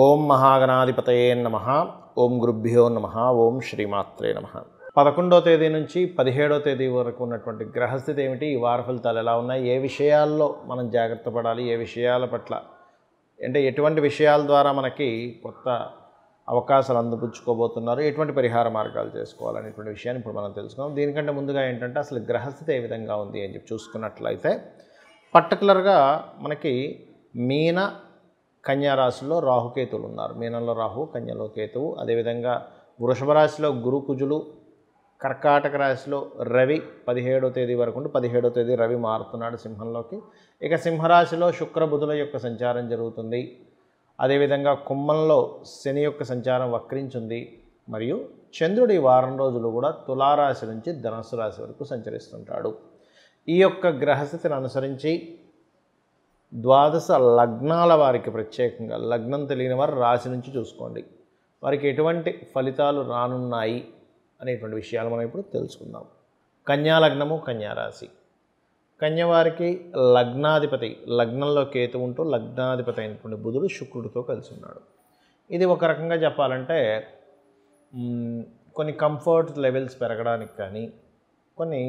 ఓం మహాగణాధిపతయే నమః. ఓం గురుభ్యో నమః. ఓం శ్రీమాత్రే నమః. 11వ తేదీ నుంచి 17వ తేదీ వరకు ఉన్నటువంటి గ్రహస్థితి ఏమిటి, ఈ వార ఫలితాలు ఎలా ఉన్నాయి, ఏ విషయాల్లో మనం జాగ్రత్త పడాలి, ఏ విషయాల పట్ల అంటే ఎటువంటి విషయాల ద్వారా మనకి కొత్త అవకాశాలు అందిపుచ్చుకోబోతున్నారు, ఎటువంటి పరిహార మార్గాలు చేసుకోవాలనేటువంటి విషయాన్ని ఇప్పుడు మనం తెలుసుకుందాం. దీనికంటే ముందుగా ఏంటంటే అసలు గ్రహస్థితి ఏ విధంగా ఉంది అని చెప్పి చూసుకున్నట్లయితే పర్టికులర్గా మనకి మీన కన్యా రాశిలో రాహుకేతువులు ఉన్నారు. మీనంలో రాహు, కన్యలో కేతువు. అదేవిధంగా వృషభ రాశిలో గురు కుజులు, కర్కాటక రాశిలో రవి 17వ తేదీ వరకు ఉండి 17వ తేదీ రవి మారుతున్నాడు సింహంలోకి. ఇక సింహరాశిలో శుక్ర బుధుల యొక్క సంచారం జరుగుతుంది. అదేవిధంగా కుంభంలో శని యొక్క సంచారం వక్రించింది. మరియు చంద్రుడు ఈ వారం రోజులు కూడా తులారాశి నుంచి ధనుస్సు రాశి వరకు సంచరిస్తుంటాడు. ఈ యొక్క గ్రహస్థితిని అనుసరించి ద్వాదశ లగ్నాల వారికి ప్రత్యేకంగా లగ్నం తెలియని వారు రాశి నుంచి చూసుకోండి, వారికి ఎటువంటి ఫలితాలు రానున్నాయి అనేటువంటి విషయాలు మనం ఇప్పుడు తెలుసుకుందాం. కన్యా లగ్నము, కన్యా రాశి. కన్యవారికి లగ్నాధిపతి లగ్నంలో కేతు ఉంటూ లగ్నాధిపతి అయినటువంటి బుధుడు శుక్రుడితో కలిసి ఉన్నాడు. ఇది ఒక రకంగా చెప్పాలంటే కొన్ని కంఫర్ట్ లెవెల్స్ పెరగడానికి కానీ, కొన్ని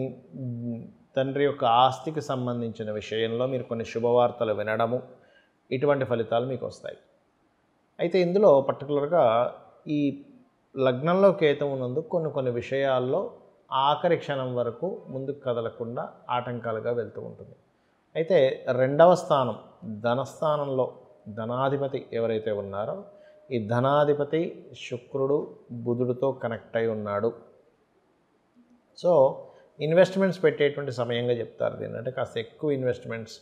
తండ్రి యొక్క ఆస్తికి సంబంధించిన విషయంలో మీరు కొన్ని శుభవార్తలు వినడము, ఇటువంటి ఫలితాలు మీకు వస్తాయి. అయితే ఇందులో పర్టికులర్గా ఈ లగ్నంలో కేతు ఉన్నందుకు కొన్ని విషయాల్లో ఆఖరి క్షణం వరకు ముందుకు కదలకుండా ఆటంకాలుగా వెళ్తూ ఉంటుంది. అయితే రెండవ స్థానం ధనస్థానంలో ధనాధిపతి ఎవరైతే ఉన్నారో ఈ ధనాధిపతి శుక్రుడు బుధుడితో కనెక్ట్ అయి ఉన్నాడు. సో ఇన్వెస్ట్మెంట్స్ పెట్టేటువంటి సమయంగా చెప్తారు దీన్ని. అంటే కాస్త ఎక్కువ ఇన్వెస్ట్మెంట్స్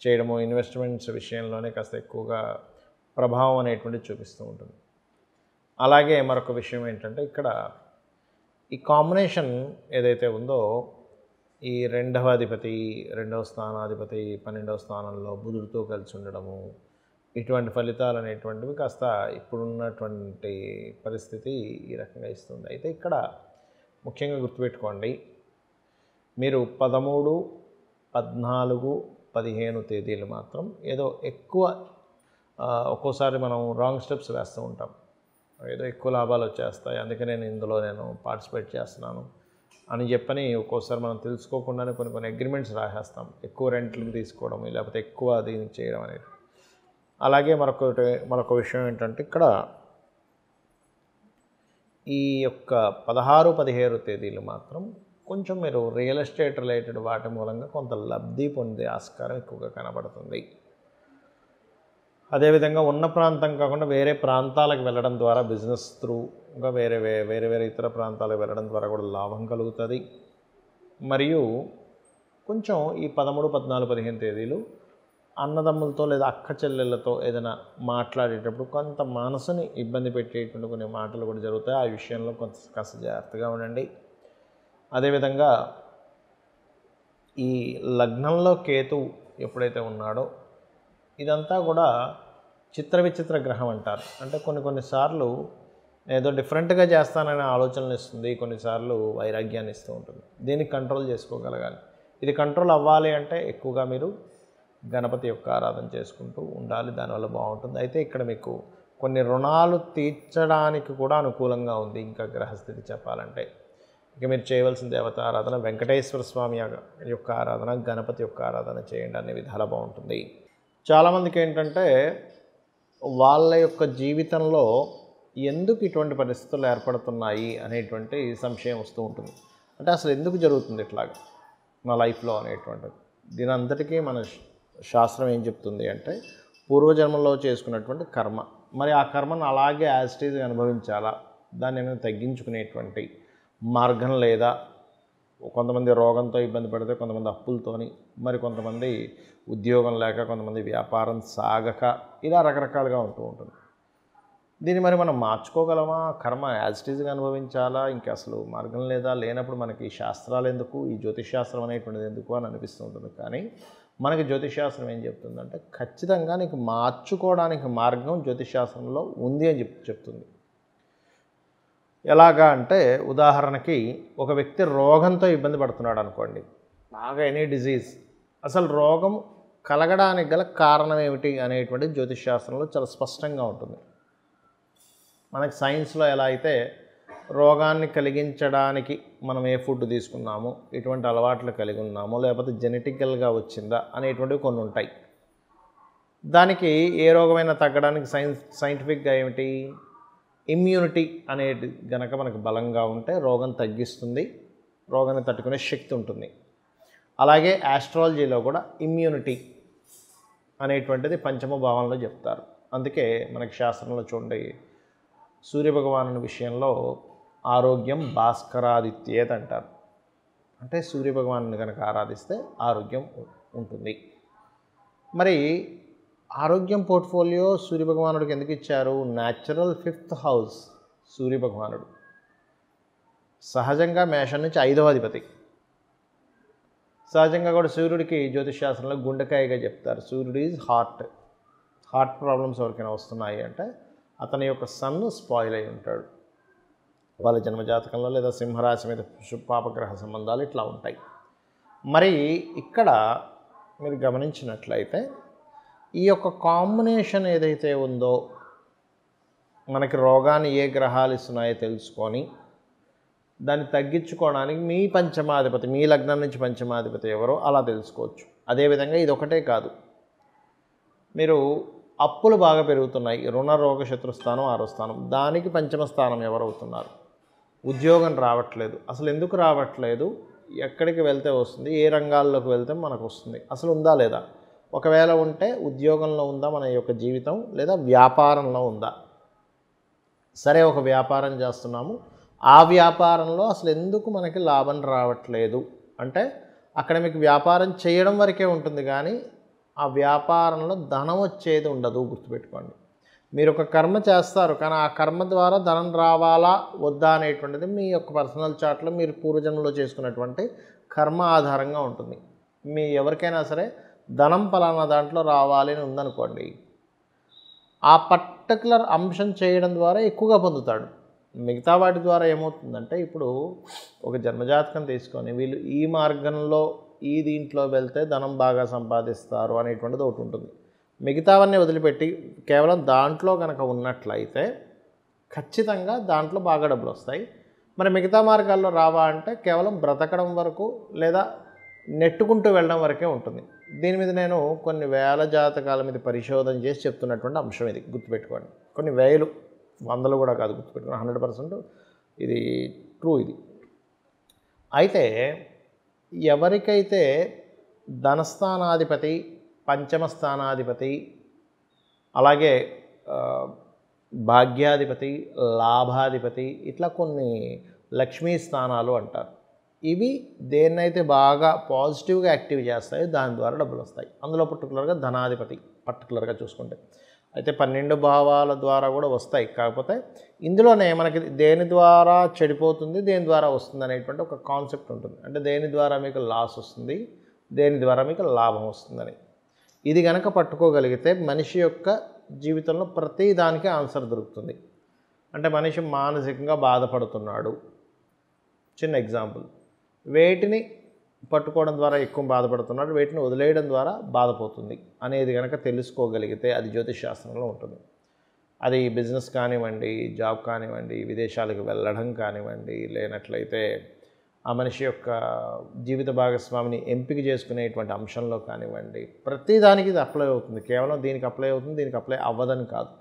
చేయడము, ఇన్వెస్ట్మెంట్స్ విషయంలోనే కాస్త ఎక్కువగా ప్రభావం అనేటువంటిది చూపిస్తూ ఉంటుంది. అలాగే మరొక విషయం ఏంటంటే ఇక్కడ ఈ కాంబినేషన్ ఏదైతే ఉందో ఈ రెండవ అధిపతి, రెండవ స్థానాధిపతి 12వ స్థానంలో బుధుడితో కలిసి ఉండడము, ఇటువంటి ఫలితాలు అనేటువంటివి కాస్త ఇప్పుడున్నటువంటి పరిస్థితి ఈ రకంగా ఇస్తుంది. అయితే ఇక్కడ ముఖ్యంగా గుర్తుపెట్టుకోండి, మీరు 13, 14, 15 తేదీలు మాత్రం ఏదో ఎక్కువ ఒక్కోసారి మనం రాంగ్ స్టెప్స్ వేస్తూ ఉంటాం. ఏదో ఎక్కువ లాభాలు వచ్చేస్తాయి, అందుకే నేను పార్టిసిపేట్ చేస్తున్నాను అని చెప్పని ఒక్కోసారి మనం తెలుసుకోకుండానే కొన్ని అగ్రిమెంట్స్ రాసేస్తాం, ఎక్కువ రెంట్లకి తీసుకోవడం లేకపోతే ఎక్కువ దీనికి చేయడం అనేది. అలాగే మరొక విషయం ఏంటంటే ఇక్కడ ఈ యొక్క 16, 17 తేదీలు మాత్రం కొంచెం మీరు రియల్ ఎస్టేట్ రిలేటెడ్ వాటి మూలంగా కొంత లబ్ధి పొందే ఆస్కారం ఎక్కువగా కనబడుతుంది. అదేవిధంగా ఉన్న ప్రాంతం కాకుండా వేరే ప్రాంతాలకు వెళ్ళడం ద్వారా బిజినెస్ త్రూగా వేరే ఇతర ప్రాంతాలకు వెళ్ళడం ద్వారా కూడా లాభం కలుగుతుంది. మరియు కొంచెం ఈ 13, 14, 15 తేదీలు అన్నదమ్ములతో లేదా అక్క చెల్లెళ్ళతో ఏదైనా మాట్లాడేటప్పుడు కొంత మనసుని ఇబ్బంది పెట్టేటువంటి కొన్ని మాటలు కూడా జరుగుతాయి. ఆ విషయంలో కాస్త జాగ్రత్తగా ఉండండి. అదేవిధంగా ఈ లగ్నంలో కేతు ఎప్పుడైతే ఉన్నాడో ఇదంతా కూడా చిత్ర విచిత్ర గ్రహం అంటారు. అంటే కొన్నిసార్లు ఏదో డిఫరెంట్గా చేస్తాననే ఆలోచనలు ఇస్తుంది, కొన్నిసార్లు వైరాగ్యాన్ని ఇస్తూ ఉంటుంది. దీన్ని కంట్రోల్ చేసుకోగలగాలి. ఇది కంట్రోల్ అవ్వాలి అంటే ఎక్కువగా మీరు గణపతి యొక్క ఆరాధన చేసుకుంటూ ఉండాలి, దానివల్ల బాగుంటుంది. అయితే ఇక్కడ మీకు కొన్ని రుణాలు తీర్చడానికి కూడా అనుకూలంగా ఉంది. ఇంకా గ్రహస్థితి చెప్పాలంటే ఇక మీరు చేయవలసిన దేవత ఆరాధన వెంకటేశ్వర స్వామి యొక్క ఆరాధన, గణపతి యొక్క ఆరాధన చేయండి, అనే విధాలు బాగుంటుంది. చాలామందికి ఏంటంటే వాళ్ళ యొక్క జీవితంలో ఎందుకు ఇటువంటి పరిస్థితులు ఏర్పడుతున్నాయి అనేటువంటి సంశయం వస్తూ ఉంటుంది. అంటే అసలు ఎందుకు జరుగుతుంది ఇట్లాగా నా లైఫ్లో అనేటువంటిది. దీని అంతటికీ మన శాస్త్రం ఏం చెప్తుంది అంటే పూర్వజన్మలో చేసుకున్నటువంటి కర్మ, మరి ఆ కర్మను అలాగే యాజ్ ఇట్ ఈజ్ అనుభవించాలా, దాన్ని ఏమైనా తగ్గించుకునేటువంటి మార్గం లేదా? కొంతమంది రోగంతో ఇబ్బంది పడితే, కొంతమంది అప్పులతోని, మరి కొంతమంది ఉద్యోగం లేక, కొంతమంది వ్యాపారం సాగక, ఇలా రకరకాలుగా ఉంటుంది. దీన్ని మరి మనం మార్చుకోగలమా? కర్మ యాజ్ ఇట్ ఈజ్గా అనుభవించాలా? ఇంకా అసలు మార్గం లేదా? లేనప్పుడు మనకి శాస్త్రాలు ఎందుకు, ఈ జ్యోతిషాస్త్రం అనేటువంటిది ఎందుకు అని అనిపిస్తూ ఉంటుంది. కానీ మనకి జ్యోతిషాస్త్రం ఏం చెప్తుందంటే ఖచ్చితంగా నీకు మార్చుకోవడానికి మార్గం జ్యోతిషాస్త్రంలో ఉంది అని చెప్తుంది. ఎలాగా అంటే ఉదాహరణకి ఒక వ్యక్తి రోగంతో ఇబ్బంది పడుతున్నాడు అనుకోండి, బాగా ఎనీ డిజీజ్, అసలు రోగం కలగడానికి గల కారణం ఏమిటి అనేటువంటి జ్యోతిష్ శాస్త్రంలో చాలా స్పష్టంగా ఉంటుంది. మనకి సైన్స్లో ఎలా అయితే రోగాన్ని కలిగించడానికి మనం ఏ ఫుడ్ తీసుకున్నామో, ఎటువంటి అలవాట్లు కలిగి ఉన్నామో, లేకపోతే జెనెటికల్గా వచ్చిందా అనేటువంటివి కొన్ని ఉంటాయి. దానికి ఏ రోగమైనా తగ్గడానికి సైంటిఫిక్గా ఏమిటి, ఇమ్యూనిటీ అనేది గనక మనకు బలంగా ఉంటే రోగం తగ్గిస్తుంది, రోగాన్ని తట్టుకునే శక్తి ఉంటుంది. అలాగే ఆస్ట్రాలజీలో కూడా ఇమ్యూనిటీ అనేటువంటిది పంచమ భావంలో చెప్తారు. అందుకే మనకి శాస్త్రంలో చూడండి, సూర్యభగవాను విషయంలో ఆరోగ్యం భాస్కరాదిత్యేత్ అంటారు. అంటే సూర్యభగవాను కనుక ఆరాధిస్తే ఆరోగ్యం ఉంటుంది. మరి ఆరోగ్యం పోర్ట్ఫోలియో సూర్యభగవానుడికి ఎందుకు ఇచ్చారు? న్యాచురల్ 5th హౌస్ సూర్యభగవానుడు. సహజంగా మేషం నుంచి 5వ అధిపతి. సహజంగా కూడా సూర్యుడికి జ్యోతిష్ శాస్త్రంలో గుండెకాయగా చెప్తారు. సూర్యుడు ఈజ్ హార్ట్ ప్రాబ్లమ్స్ ఎవరికైనా వస్తున్నాయి అంటే అతని యొక్క సన్ను స్పాయిల్ అయి ఉంటాడు. వాళ్ళ జన్మజాతకంలో లేదా సింహరాశి మీద పాపగ్రహ సంబంధాలు ఇట్లా ఉంటాయి. మరి ఇక్కడ మీరు గమనించినట్లయితే ఈ యొక్క కాంబినేషన్ ఏదైతే ఉందో, మనకి రోగాన్ని ఏ గ్రహాలు ఇస్తున్నాయో తెలుసుకొని దాన్ని తగ్గించుకోవడానికి మీ పంచమాధిపతి, మీ లగ్నం నుంచి పంచమాధిపతి ఎవరో అలా తెలుసుకోవచ్చు. అదేవిధంగా ఇది ఒకటే కాదు, మీరు అప్పులు బాగా పెరుగుతున్నాయి, రుణ రోగ శత్రుస్థానం 6వ స్థానం, దానికి పంచమ స్థానం ఎవరవుతున్నారు? ఉద్యోగం రావట్లేదు. అసలు ఎందుకు రావట్లేదు? ఎక్కడికి వెళ్తే వస్తుంది? ఏ రంగాల్లోకి వెళ్తే మనకు వస్తుంది? అసలు ఉందా లేదా? ఒకవేళ ఉంటే ఉద్యోగంలో ఉందా మన యొక్క జీవితం, లేదా వ్యాపారంలో ఉందా? సరే, ఒక వ్యాపారం చేస్తున్నాము, ఆ వ్యాపారంలో అసలు ఎందుకు మనకి లాభం రావట్లేదు అంటే అక్కడ మీకు వ్యాపారం చేయడం వరకే ఉంటుంది, కానీ ఆ వ్యాపారంలో ధనం వచ్చేది ఉండదు. గుర్తుపెట్టుకోండి. మీరు ఒక కర్మ చేస్తారు, కానీ ఆ కర్మ ద్వారా ధనం రావాలా వద్దా అనేటువంటిది మీ యొక్క పర్సనల్ చార్ట్లో మీరు పూర్వజన్మలో చేసుకున్నటువంటి కర్మ ఆధారంగా ఉంటుంది. మీ ఎవరికైనా సరే ధనం పలానా దాంట్లో రావాలి అని ఉందనుకోండి, ఆ పర్టికులర్ అంశం చేయడం ద్వారా ఎక్కువగా పొందుతాడు. మిగతా వాటి ద్వారా ఏమవుతుందంటే, ఇప్పుడు ఒక జన్మజాతకం తీసుకొని వీళ్ళు ఈ మార్గంలో ఈ దీంట్లో వెళ్తే ధనం బాగా సంపాదిస్తారు అనేటువంటిది ఒకటి ఉంటుంది. మిగతావన్నీ వదిలిపెట్టి కేవలం దాంట్లో కనుక ఉన్నట్లయితే ఖచ్చితంగా దాంట్లో బాగా డబ్బులు వస్తాయి. మరి మిగతా మార్గాల్లో రావా అంటే కేవలం బ్రతకడం వరకు లేదా నెట్టుకుంటూ వెళ్ళడం వరకే ఉంటుంది. దీని మీద నేను కొన్ని వేల జాతకాల మీద పరిశోధన చేసి చెప్తున్నటువంటి అంశం ఇది. గుర్తుపెట్టుకోండి. కొన్ని వేలు, వందలు కూడా కాదు, గుర్తుపెట్టుకోండి. 100% ఇది ట్రూ. ఇది అయితే ఎవరికైతే ధనస్థానాధిపతి, పంచమ స్థానాధిపతి, అలాగే భాగ్యాధిపతి, లాభాధిపతి, ఇట్లా కొన్ని లక్ష్మీ స్థానాలు అంటారు. ఇవి దేన్నైతే బాగా పాజిటివ్గా యాక్టివ్ చేస్తాయో దాని ద్వారా డబ్బులు వస్తాయి. అందులో పర్టికులర్గా ధనాధిపతి పర్టికులర్గా చూసుకుంటే అయితే 12 భావాల ద్వారా కూడా వస్తాయి. కాకపోతే ఇందులోనే మనకి దేని ద్వారా చెడిపోతుంది, దేని ద్వారా వస్తుంది అనేటువంటి ఒక కాన్సెప్ట్ ఉంటుంది. అంటే దేని ద్వారా మీకు లాస్ వస్తుంది, దేని ద్వారా మీకు లాభం వస్తుందని. ఇది కనుక పట్టుకోగలిగితే మనిషి యొక్క జీవితంలో ప్రతి దానికి ఆన్సర్ దొరుకుతుంది. అంటే మనిషి మానసికంగా బాధపడుతున్నాడు, చిన్న ఎగ్జాంపుల్, వేటిని పట్టుకోవడం ద్వారా ఎక్కువ బాధపడుతున్నాడు, వేటిని వదిలేయడం ద్వారా బాధపోతుంది అనేది కనుక తెలుసుకోగలిగితే అది జ్యోతిష్ శాస్త్రంలో ఉంటుంది. అది బిజినెస్ కానివ్వండి, జాబ్ కానివ్వండి, విదేశాలకు వెళ్ళడం కానివ్వండి, లేనట్లయితే ఆ మనిషి యొక్క జీవిత భాగస్వామిని ఎంపిక చేసుకునేటువంటి అంశంలో కానివ్వండి, ప్రతిదానికి ఇది అప్లై అవుతుంది. కేవలం దీనికి అప్లై అవుతుంది, దీనికి అప్లై అవ్వదని కాదు.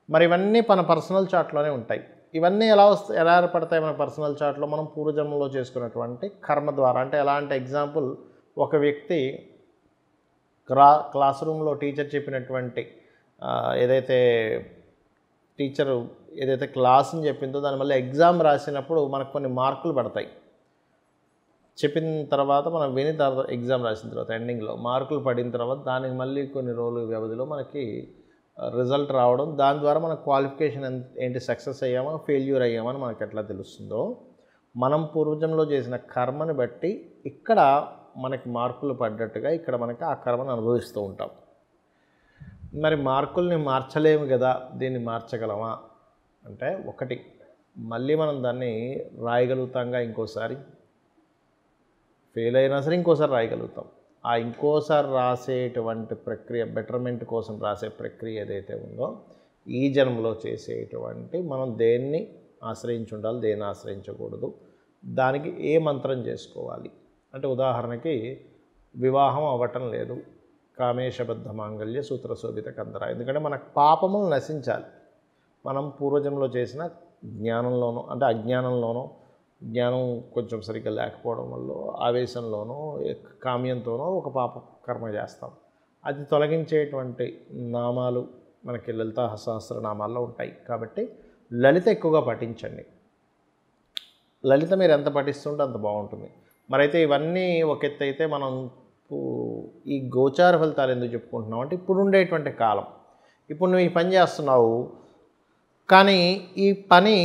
మరి ఇవన్నీ మన పర్సనల్ చార్ట్లోనే ఉంటాయి. ఇవన్నీ ఎలా ఏర్పడతాయి మన పర్సనల్ చార్ట్లో? మనం పూర్వజన్మలో చేసుకున్నటువంటి కర్మ ద్వారా. అంటే ఎలా అంటే ఎగ్జాంపుల్, ఒక వ్యక్తి క్లాస్ రూమ్లో టీచర్ చెప్పినటువంటి ఏదైతే టీచరు ఏదైతే క్లాస్ని చెప్పిందో దాని వల్ల ఎగ్జామ్ రాసినప్పుడు మనకు కొన్ని మార్కులు పడతాయి. చెప్పిన తర్వాత మనం విని తర్వాత ఎగ్జామ్ రాసిన తర్వాత ఎండింగ్లో మార్కులు పడిన తర్వాత దానికి మళ్ళీ కొన్ని రోజుల వ్యవధిలో మనకి రిజల్ట్ రావడం, దాని ద్వారా మన క్వాలిఫికేషన్ ఏంటి, సక్సెస్ అయ్యామా ఫెయిల్యూర్ అయ్యామని మనకు ఎట్లా తెలుస్తుందో, మనం పూర్వజంలో చేసిన కర్మని బట్టి ఇక్కడ మనకి మార్కులు పడ్డట్టుగా ఇక్కడ మనకి ఆ కర్మను అనుభవిస్తూ ఉంటాం. మరి మార్కుల్ని మార్చలేము కదా, దీన్ని మార్చగలమా అంటే, ఒకటి, మళ్ళీ మనం దాన్ని రాయగలుగుతాంగా, ఇంకోసారి ఫెయిల్ అయినా సరే ఇంకోసారి రాయగలుగుతాం. ఆ ఇంకోసారి రాసేటువంటి ప్రక్రియ బెటర్మెంట్ కోసం రాసే ప్రక్రియ ఏదైతే ఉందో ఈ జన్మలో చేసేటువంటి మనం దేన్ని ఆశ్రయించి ఉండాలి, దేన్ని ఆశ్రయించకూడదు, దానికి ఏ మంత్రం చేసుకోవాలి. అంటే ఉదాహరణకి వివాహం అవ్వటం లేదు, కామేశబద్ధ మాంగళ్య సూత్రశోభిత కందర. ఎందుకంటే మనకు పాపములు నశించాలి. మనం పూర్వజన్మలో చేసిన జ్ఞానంలోనో అంటే అజ్ఞానంలోనో, జ్ఞానం కొంచెం సరిగ్గా లేకపోవడం వల్ల ఆవేశంలోనో కామ్యంతోనో ఒక పాప కర్మ చేస్తాం. అది తొలగించేటువంటి నామాలు మనకి లలితా సహస్రనామాల్లో ఉంటాయి. కాబట్టి లలిత ఎక్కువగా పఠించండి. లలిత మీరు ఎంత పఠిస్తుంటే అంత బాగుంటుంది. మరైతే ఇవన్నీ ఒక ఎత్తు అయితే మనం ఈ గోచార ఫలితాలు ఎందుకు చెప్పుకుంటున్నాం అంటే ఇప్పుడు ఉండేటువంటి కాలం. ఇప్పుడు నువ్వు ఈ పని చేస్తున్నావు, కానీ ఈ పని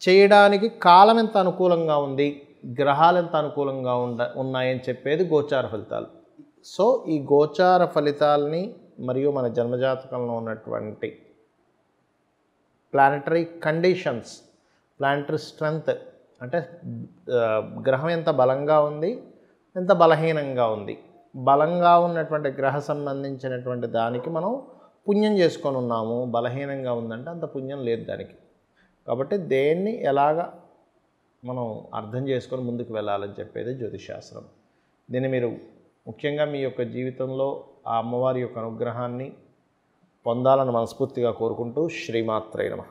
చేయడానికి కాలం ఎంత అనుకూలంగా ఉంది, గ్రహాలు ఎంత అనుకూలంగా ఉన్నాయని చెప్పేది గోచార ఫలితాలు. సో ఈ గోచార ఫలితాలని మరియు మన జన్మజాతకంలో ఉన్నటువంటి ప్లానటరీ కండిషన్స్, ప్లానటరీ స్ట్రెంగ్త్ అంటే గ్రహం ఎంత బలంగా ఉంది, ఎంత బలహీనంగా ఉంది. బలంగా ఉన్నటువంటి గ్రహ సంబంధించినటువంటి దానికి మనం పుణ్యం చేసుకొని ఉన్నాము, బలహీనంగా ఉందంటే అంత పుణ్యం లేదు దానికి. కాబట్టి దేన్ని ఎలాగ మనం అర్థం చేసుకొని ముందుకు వెళ్ళాలని చెప్పేది జ్యోతిషాస్త్రం. దీన్ని మీరు ముఖ్యంగా మీ యొక్క జీవితంలో ఆ అమ్మవారి యొక్క అనుగ్రహాన్ని పొందాలని మనస్ఫూర్తిగా కోరుకుంటూ శ్రీమాత్రే నమః.